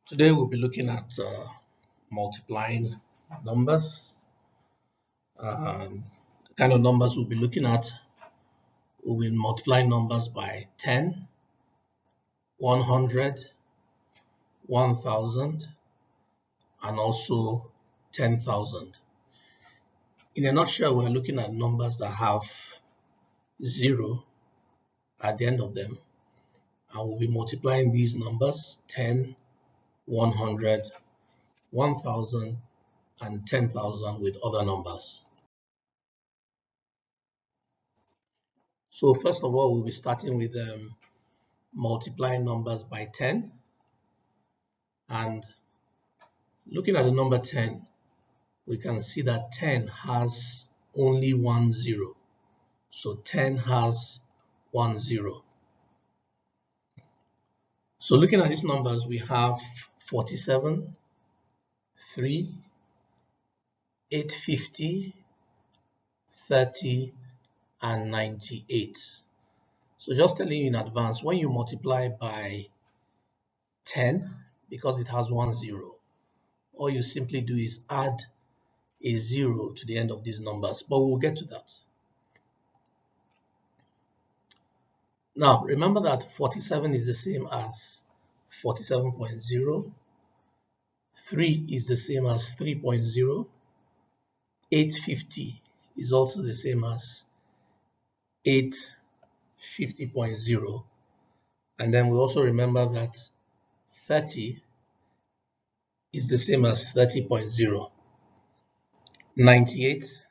Today we'll be looking at multiplying numbers. The kind of numbers we'll be looking at, we will multiply numbers by 10, 100, 1000, and also 10,000. In a nutshell, we're looking at numbers that have 0 at the end of them, and we'll be multiplying these numbers 10, 100, 1000, and 10,000 with other numbers. So first of all, we'll be starting with multiplying numbers by 10. And looking at the number 10, we can see that 10 has only one 0. So 10 has 1 0. So looking at these numbers, we have 47, 3, 850, 30, and 98. So just telling you in advance, when you multiply by 10, because it has 1 0, all you simply do is add a 0 to the end of these numbers, but we'll get to that. Now, remember that 47 is the same as 47.0, 3 is the same as 3.0, 850 is also the same as 850.0, and then we also remember that 30 is the same as 30.0. 98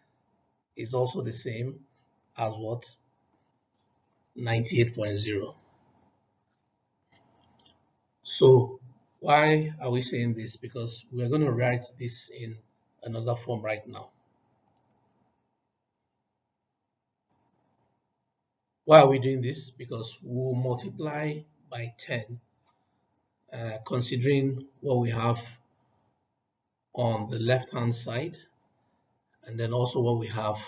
is also the same as what? 98.0. So why are we saying this? Because we're going to write this in another form right now. Why are we doing this? Because we'll multiply by 10, considering what we have on the left-hand side, and then also what we have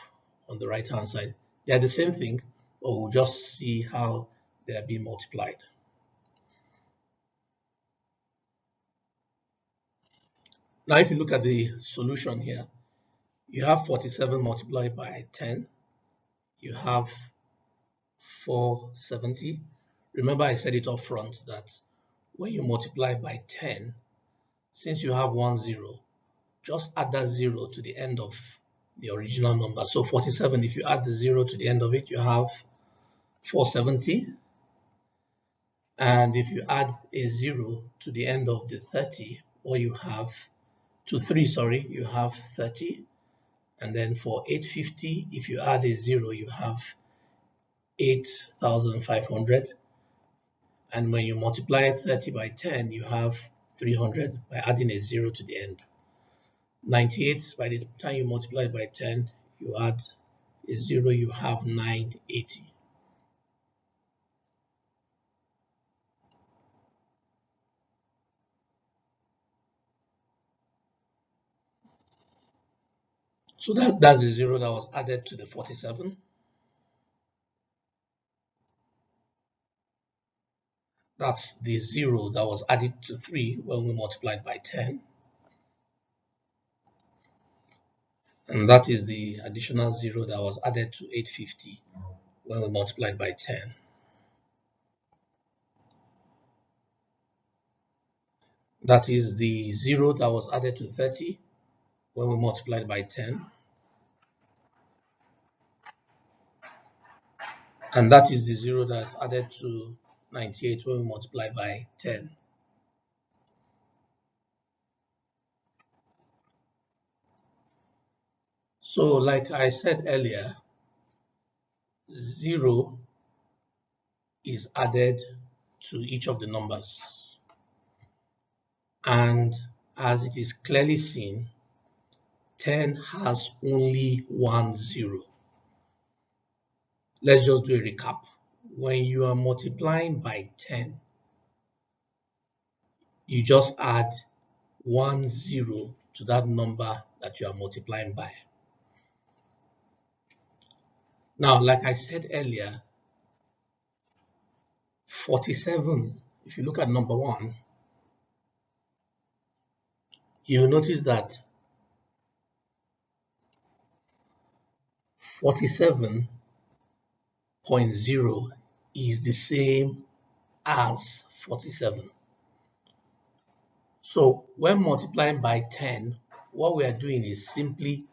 on the right-hand side. They're the same thing, but we'll just see how they are being multiplied. Now, if you look at the solution here, you have 47 multiplied by 10. You have 470. Remember, I said it up front that when you multiply by 10, since you have 1 0, just add that 0 to the end of the original number. So 47, if you add the 0 to the end of it, you have 470. And if you add a 0 to the end of the 30, or you have to 3, sorry, you have 30. And then for 850, if you add a 0, you have 8,500. And when you multiply 30 by 10, you have 300 by adding a 0 to the end. 98, by the time you multiply by 10, you add a 0, you have 980. So that's the 0 that was added to the 47. That's the 0 that was added to 3 when we multiplied by 10. And that is the additional 0 that was added to 850 when we multiplied by 10. That is the 0 that was added to 30 when we multiplied by 10. And that is the 0 that's added to 98 when we multiply by 10. So like I said earlier, 0 is added to each of the numbers. And as it is clearly seen, 10 has only 1 0. Let's just do a recap. When you are multiplying by 10, you just add 1 0 to that number that you are multiplying by. Now, like I said earlier, 47, if you look at number 1, you'll notice that 47.0 is the same as 47. So when multiplying by 10, what we are doing is simply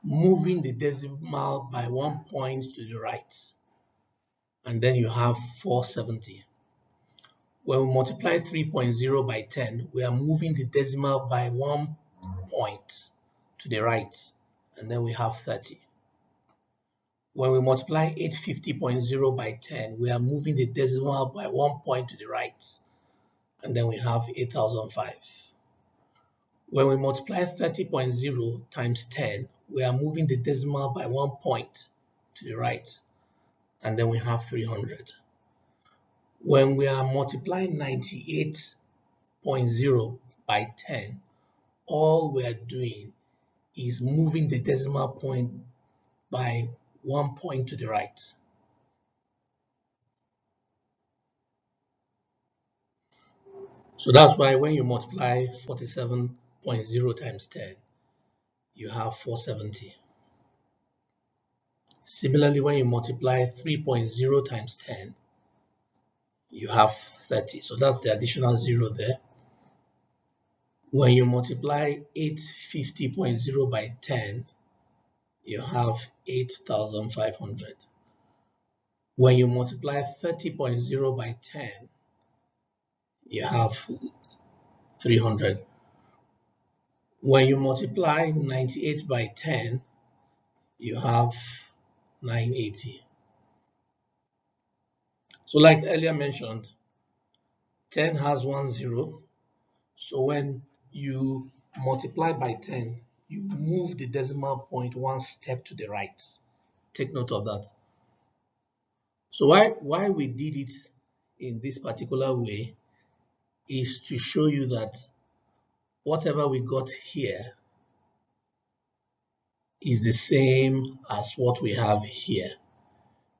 moving the decimal by 1 point to the right, and then you have 470. When we multiply 3.0 by 10, we are moving the decimal by 1 point to the right, and then we have 30. When we multiply 850.0 by 10, we are moving the decimal by 1 point to the right, and then we have 8005. When we multiply 30.0 times 10, we are moving the decimal by 1 point to the right, and then we have 300. When we are multiplying 98.0 by 10, all we are doing is moving the decimal point by 1 point to the right. So that's why when you multiply 47.0 times 10, you have 470. Similarly, when you multiply 3.0 times 10, you have 30. So that's the additional 0 there. When you multiply 850.0 by 10, you have 8,500. When you multiply 30.0 by 10, you have 300. When you multiply 98 by 10, you have 980. So like earlier mentioned, 10 has 1 0. So when you multiply by 10, you move the decimal point 1 step to the right. Take note of that. So why we did it in this particular way is to show you that whatever we got here is the same as what we have here.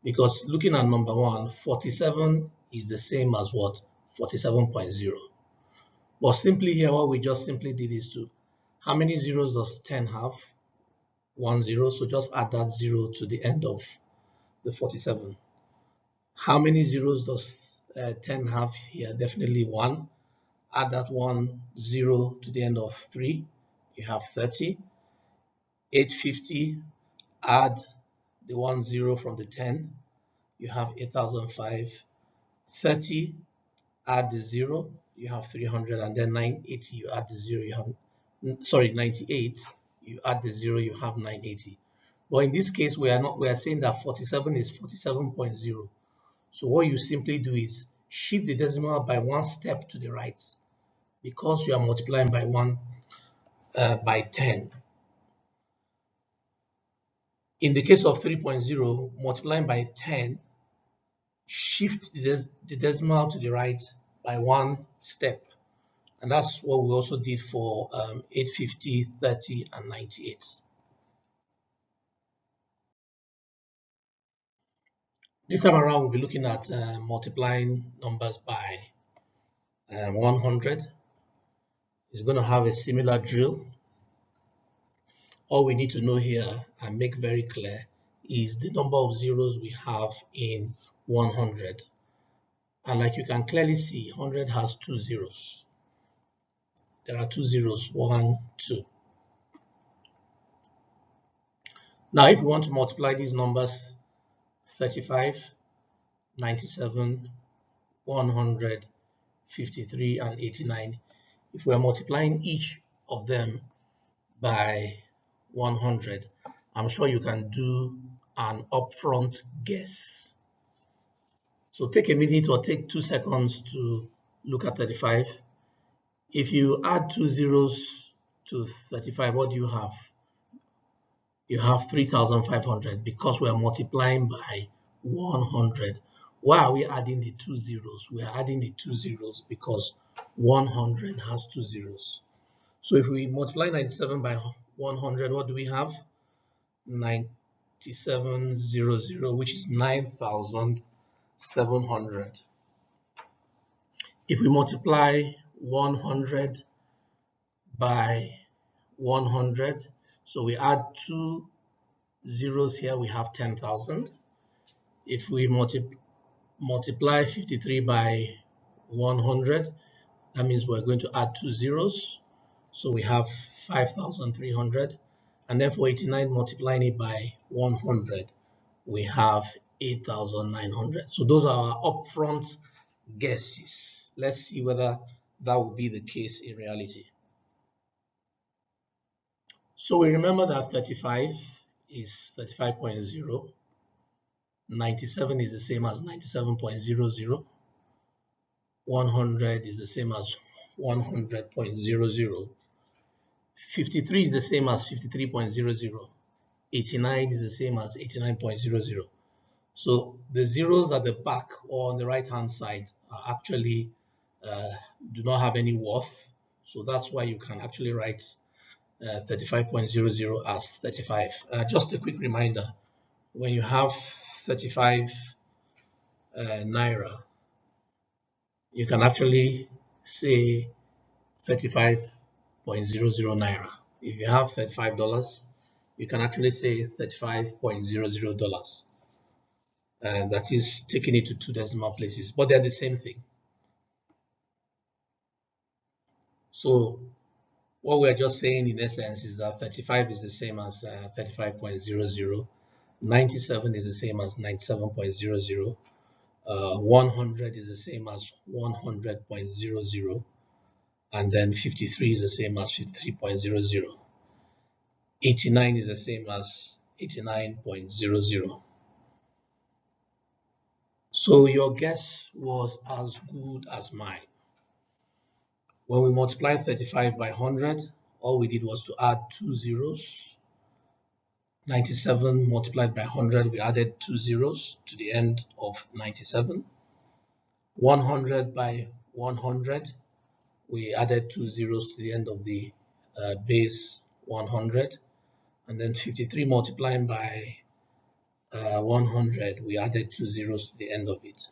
Because looking at number 1, 47 is the same as what? 47.0. But simply here, what we just simply did is to, how many zeros does 10 have? 1 0. So just add that 0 to the end of the 47. How many zeros does 10 have here? Definitely 1. Add that 1 0 to the end of 3. You have 30. 850. Add the 1 0 from the 10. You have 8005. 30. Add the 0. You have 300. And then 980. You add the 0. You have, sorry, 98. You add the 0. You have 980. But in this case, we are saying that 47 is 47.0. So what you simply do is shift the decimal by 1 step to the right, because you are multiplying by 1 by 10. In the case of 3.0, multiplying by 10, shift the decimal to the right by 1 step. And that's what we also did for 850, 30, and 98. This time around, we'll be looking at multiplying numbers by 100. It's going to have a similar drill. All we need to know here and make very clear is the number of zeros we have in 100. And like you can clearly see, 100 has 2 zeros. There are 2 zeros, 1, 2. Now, if we want to multiply these numbers, 35, 97, 100, 53, and 89, if we are multiplying each of them by 100, I'm sure you can do an upfront guess. So take a minute or take 2 seconds to look at 35. If you add 2 zeros to 35, what do you have? You have 3,500 because we are multiplying by 100. Why are we adding the 2 zeros? We are adding the 2 zeros because 100 has 2 zeros. So if we multiply 97 by 100, what do we have? 9700, which is 9,700. If we multiply 100 by 100. So we add 2 zeros here, we have 10,000. If we multiply 53 by 100, that means we're going to add 2 zeros. So we have 5,300. And then for 89, multiplying it by 100, we have 8,900. So those are our upfront guesses. Let's see whether that will be the case in reality. So we remember that 35 is 35.0, 97 is the same as 97.00, 100 is the same as 100.00, 53 is the same as 53.00, 89 is the same as 89.00. So the zeros at the back or on the right hand side are actually do not have any worth. So that's why you can actually write 35.00 as 35. Just a quick reminder, when you have 35 naira, you can actually say 35.00 naira. If you have $35, you can actually say $35.00. That is taking it to 2 decimal places, but they're the same thing. So what we're just saying in essence is that 35 is the same as 35.00, 97 is the same as 97.00, 100 is the same as 100.00, and then 53 is the same as 53.00. 89 is the same as 89.00. So your guess was as good as mine. When we multiplied 35 by 100, all we did was to add 2 zeros. 97 multiplied by 100, we added 2 zeros to the end of 97. 100 by 100, we added 2 zeros to the end of the base 100. And then 53 multiplying by 100, we added 2 zeros to the end of it.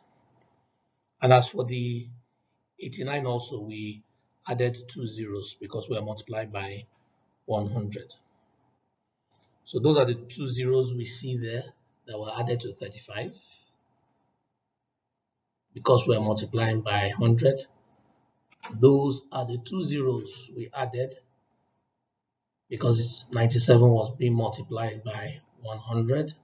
And as for the 89 also, we added 2 zeros because we are multiplied by 100. So those are the 2 zeros we see there that were added to 35 because we are multiplying by 100. Those are the 2 zeros we added because 97 was being multiplied by 100.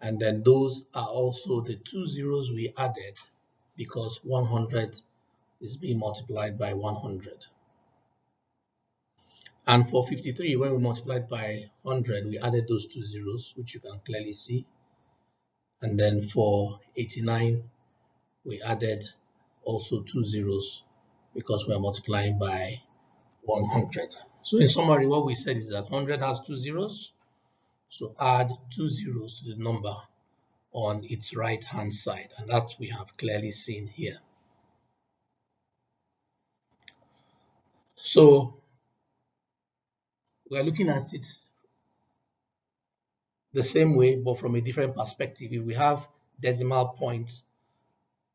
And then those are also the 2 zeros we added because 100 is being multiplied by 100. And for 53, when we multiplied by 100, we added those 2 zeros, which you can clearly see. And then for 89, we added also 2 zeros because we are multiplying by 100. So in summary, what we said is that 100 has 2 zeros. So add 2 zeros to the number on its right hand side, and that we have clearly seen here. So we are looking at it the same way, but from a different perspective. If we have decimal points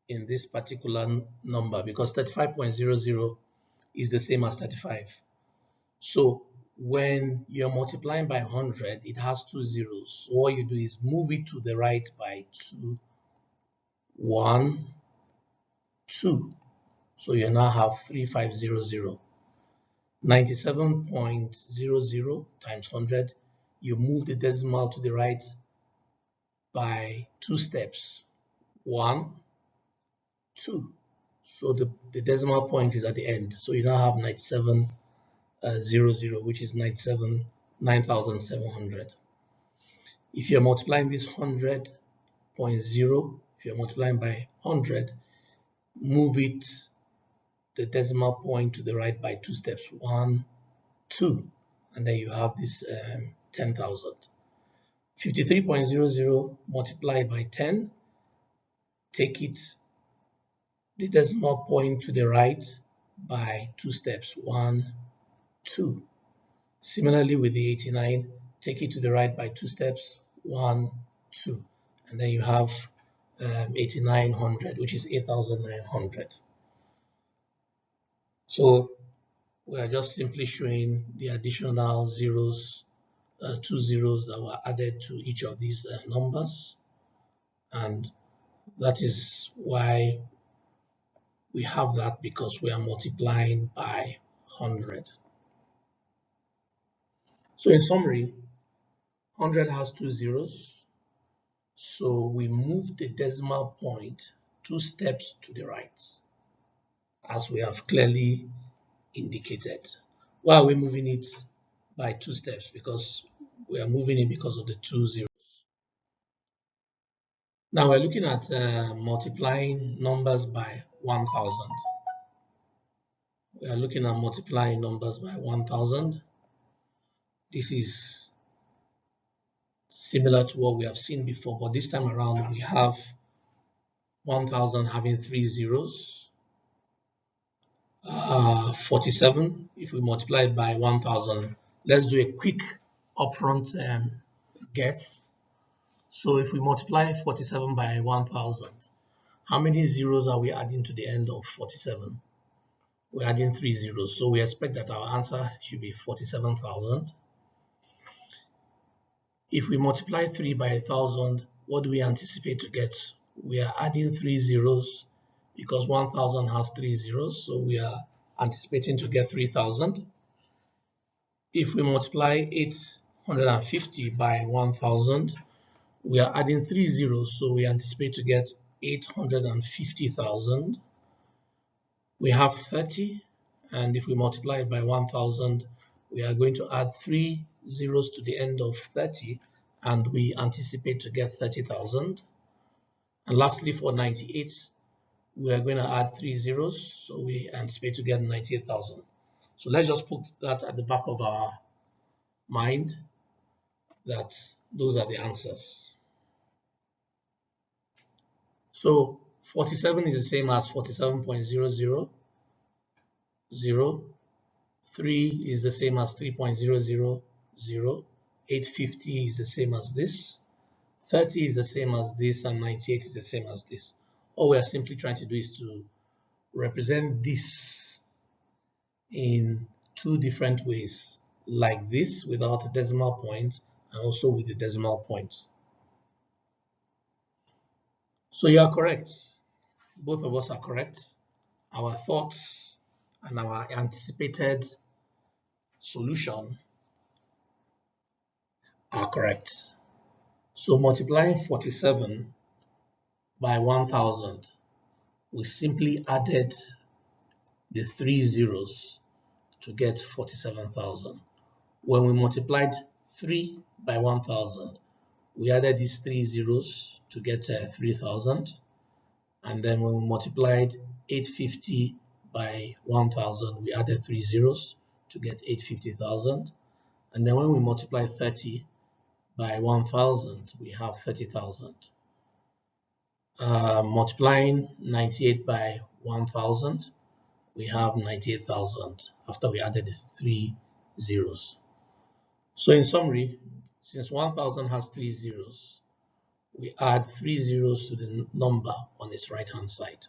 in this particular number, because 35.00 is the same as 35. So when you're multiplying by 100, it has 2 zeros. So what you do is move it to the right by 2, 1, 2. So you now have 3500. 97.00 times 100, you move the decimal to the right by 2 steps, 1, 2. So the decimal point is at the end. So you now have 9700, which is 9,700. If you're multiplying this 100.0, if you're multiplying by 100, move it, the decimal point to the right by 2 steps, 1, 2, and then you have this 10,000. 53.00 multiplied by 10, take it, the decimal point to the right by 2 steps, 1, 2. Similarly with the 89, take it to the right by 2 steps, 1, 2. And then you have 8,900, which is 8,900. So We are just simply showing the additional zeros, two zeros that were added to each of these numbers, and that is why we have that, because we are multiplying by 100. So in summary, 100 has two zeros, so we move the decimal point 2 steps to the right, as we have clearly indicated. Why are we moving it by 2 steps? Because we are moving it because of the two zeros. Now we're looking at multiplying numbers by 1000. We are looking at multiplying numbers by 1000. This is similar to what we have seen before, but this time around we have 1000 having 3 zeros. 47, if we multiply it by 1000, let's do a quick upfront guess. So if we multiply 47 by 1000, how many zeros are we adding to the end of 47? We're adding 3 zeros, so we expect that our answer should be 47,000. If we multiply 3 by 1000, what do we anticipate to get? We are adding 3 zeros because 1000 has 3 zeros, so we are anticipating to get 3000. If we multiply 850 by 1000, we are adding 3 zeros, so we anticipate to get 850,000. We have 30, and if we multiply it by 1000, we are going to add 3 zeros to the end of 30, and we anticipate to get 30,000. And lastly, for 98, we are going to add 3 zeros, so we anticipate to get 98,000. So let's just put that at the back of our mind, that those are the answers. So 47 is the same as 47.000. 3 is the same as 3.000. 850 is the same as this. 30 is the same as this, and 98 is the same as this. All we are simply trying to do is to represent this in two different ways, like this without a decimal point, and also with the decimal point. So you are correct. Both of us are correct. Our thoughts and our anticipated solution are correct. So multiplying 47 by 1000, we simply added the 3 zeros to get 47,000. When we multiplied 3 by 1000, we added these 3 zeros to get 3000. And then when we multiplied 850 by 1000, we added 3 zeros to get 850,000. And then when we multiply 30 by 1000, we have 30,000. Multiplying 98 by 1000, we have 98,000 after we added the 3 zeros. So in summary, since 1000 has 3 zeros, we add 3 zeros to the number on its right hand side.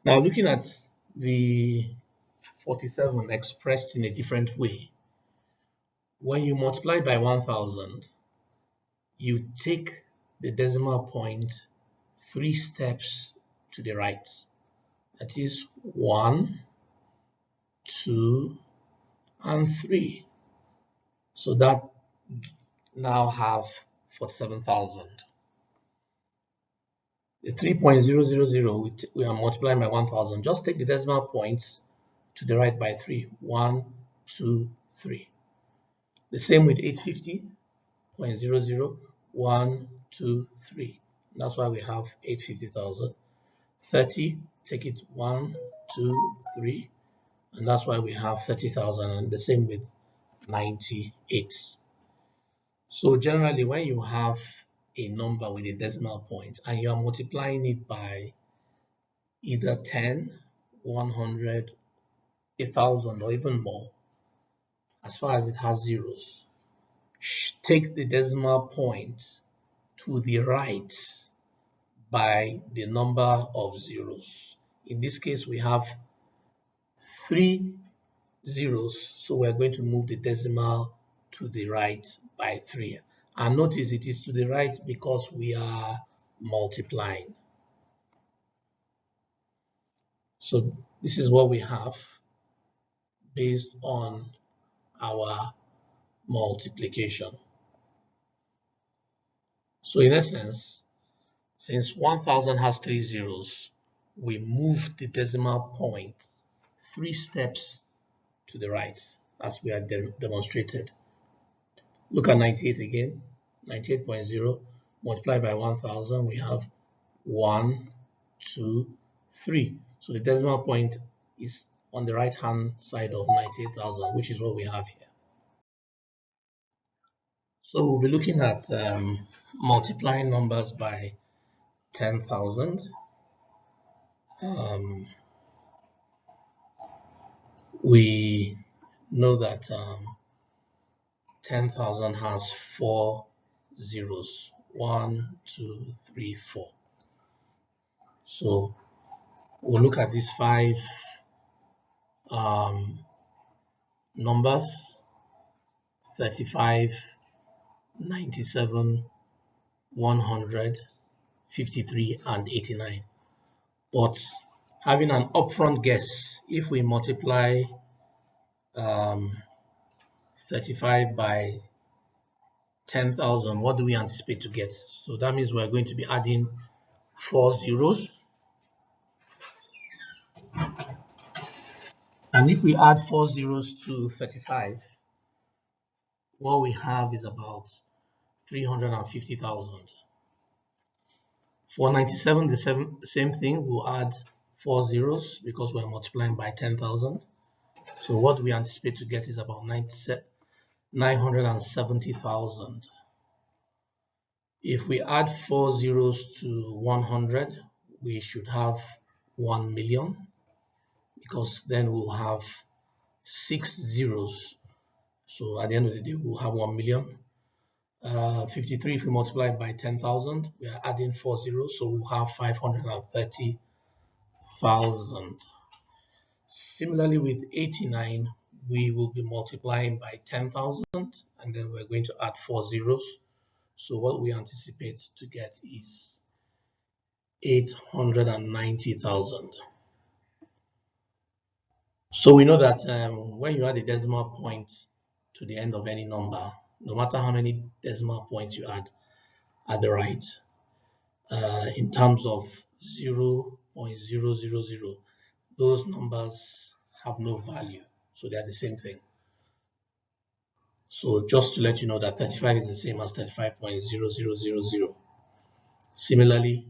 Now looking at the 47 expressed in a different way, when you multiply by 1000, you take the decimal point 3 steps to the right. That is 1, 2, and 3. So that now have 47,000. The 3.000 we are multiplying by 1000. Just take the decimal points to the right by 3. 1, 2, 3. The same with 850.00. 1, 2, 3. That's why we have 850,000. 30, take it 1, 2, 3. And that's why we have 30,000. And the same with 98. So generally, when you have a number with a decimal point and you are multiplying it by either 10, 100, 1,000, or even more, as far as it has zeros, take the decimal point to the right by the number of zeros. In this case, we have 3 zeros, so we're going to move the decimal to the right by 3. And notice it is to the right because we are multiplying. So this is what we have based on our multiplication. So in essence, since 1000 has 3 zeros, we move the decimal point 3 steps to the right, as we have demonstrated. Look at 98 again. 98.0 multiplied by 1000, we have 1, 2, 3. So the decimal point is on the right hand side of 98,000, which is what we have here. So we'll be looking at multiplying numbers by 10,000. We know that 10,000 has 4 zeros. 1, 2, 3, 4. So we'll look at these 5 numbers: 35, 97, 100, 53, and 89. But having an upfront guess, if we multiply 35 by 10,000, what do we anticipate to get? So that means we're going to be adding 4 zeros. And if we add 4 zeros to 35, what we have is about 350,000. For 97, the same thing, we'll add 4 zeros because we're multiplying by 10,000. So what we anticipate to get is about 970,000. If we add 4 zeros to 100, we should have 1 million, because then we'll have 6 zeros. So at the end of the day, we'll have 1 million. 53, if we multiply it by 10,000, we are adding 4 zeros, so we'll have 530,000. Similarly with 89, we will be multiplying by 10,000, and then we're going to add 4 zeros. So what we anticipate to get is 890,000. So we know that when you add a decimal point to the end of any number, no matter how many decimal points you add at the right, in terms of 0.000, those numbers have no value. So they are the same thing. So just to let you know that 35 is the same as 35.0000. Similarly,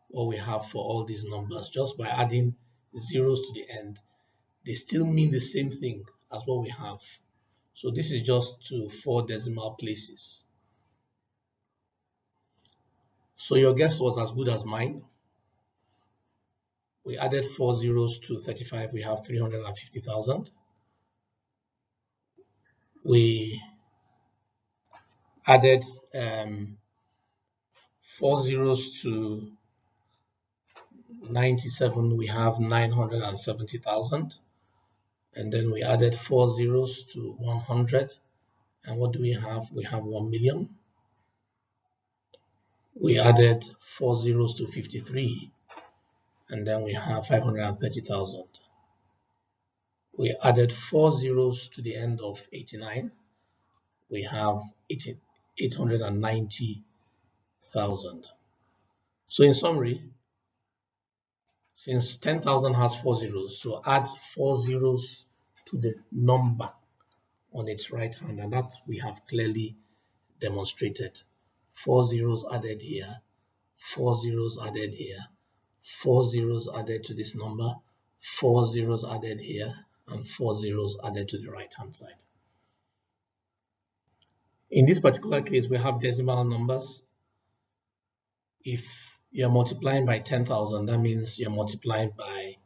what we have for all these numbers, just by adding zeros to the end, they still mean the same thing as what we have. So this is just to 4 decimal places. So your guess was as good as mine. We added 4 zeros to 35, we have 350,000. We added 4 zeros to 97, we have 970,000. And then we added 4 zeros to 100. And what do we have? We have 1 million. We added 4 zeros to 53. And then we have 530,000. We added 4 zeros to the end of 89. We have 890,000. So in summary, since 10,000 has 4 zeros, so add 4 zeros to the number on its right hand, and that we have clearly demonstrated. 4 zeros added here, 4 zeros added here, 4 zeros added to this number, 4 zeros added here, and 4 zeros added to the right hand side. In this particular case, we have decimal numbers. If you're multiplying by 10,000, that means you're multiplying by,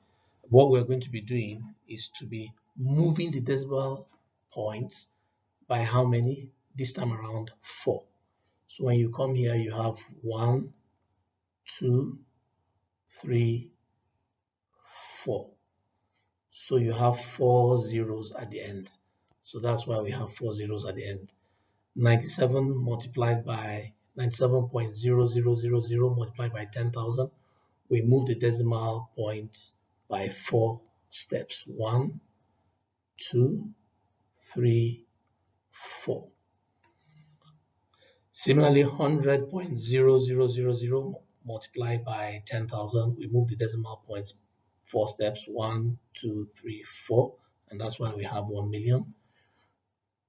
what we're going to be doing is to be moving the decimal points by how many? This time around 4. So when you come here, you have 1, 2, 3, 4. So you have 4 zeros at the end. So that's why we have 4 zeros at the end. 97 multiplied by 97.0000 multiplied by 10,000. We move the decimal point by 4 steps. 1, 2, 3, 4. Similarly, 100.0000 multiplied by 10,000. We move the decimal points 4 steps. 1, 2, 3, 4. And that's why we have 1 million.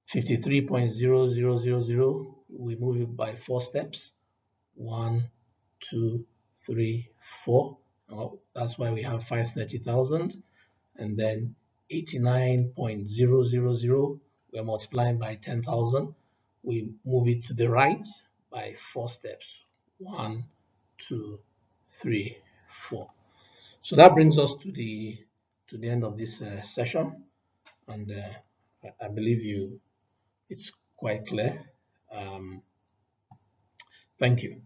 53.0000, we move it by 4 steps. 1, 2, 3, 4. That's why we have 530,000. And then 89.000, we're multiplying by 10,000. We move it to the right by 4 steps. 1, 2, 3, 4. So that brings us to the end of this session, and I believe it's quite clear. Thank you.